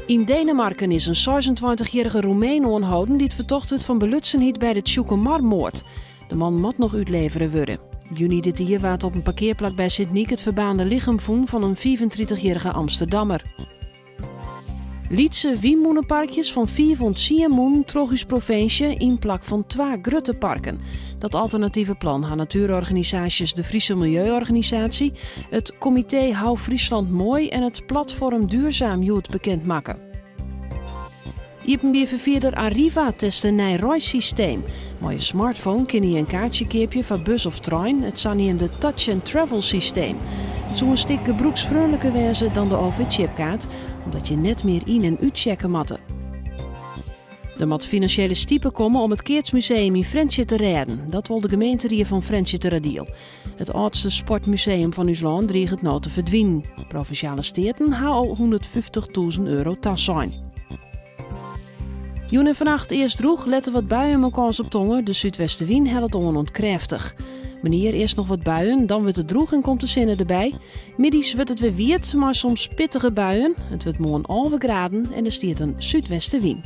In Denemarken is een 26-jarige Roemeen aangehouden die het vertocht wordt van belutsenheid bij de Tjoekemarmoord. De man moet nog uitleveren worden. Juni dit jaar werd op een parkeerplek bij Sint-Niek het verbaande lichaam van een 35-jarige Amsterdammer. Lietse wienmoenenparkjes van 410 moen troch provincie in plak van 2 grutte parken. Dat alternatieve plan gaan natuurorganisaties de Friese Milieuorganisatie, het comité Hou Friesland Mooi en het platform Duurzaam Youth bekendmaken. Iepenbiervervierder Arriva test een nieuw reissysteem. Met je smartphone kun je een kaartje kopen voor bus of trein, het zogehemde Touch and Travel systeem. Het zou een stuk gebruiksvriendelijker wezen dan de OV-chipkaart, omdat je net meer in- en uitchecken moet. Er moet financiële stiepen komen om het Keertsmuseum in Frensje te redden. Dat wil de gemeente van Frensje te radiel. Het oudste sportmuseum van ons land dreigt het nou te verdwijnen. Provinciale steden hebben al €150.000 tas zijn. Joen en vannacht eerst droeg, letten wat buien met kans op tongen. De zuidwestenwind helpt het onkrachtig. Meneer eerst nog wat buien, dan wordt het droeg en komt de zinnen erbij. Middags wordt het weer wierd, maar soms pittige buien. Het wordt morgen 11 graden en er stiert een zuidwestenwind.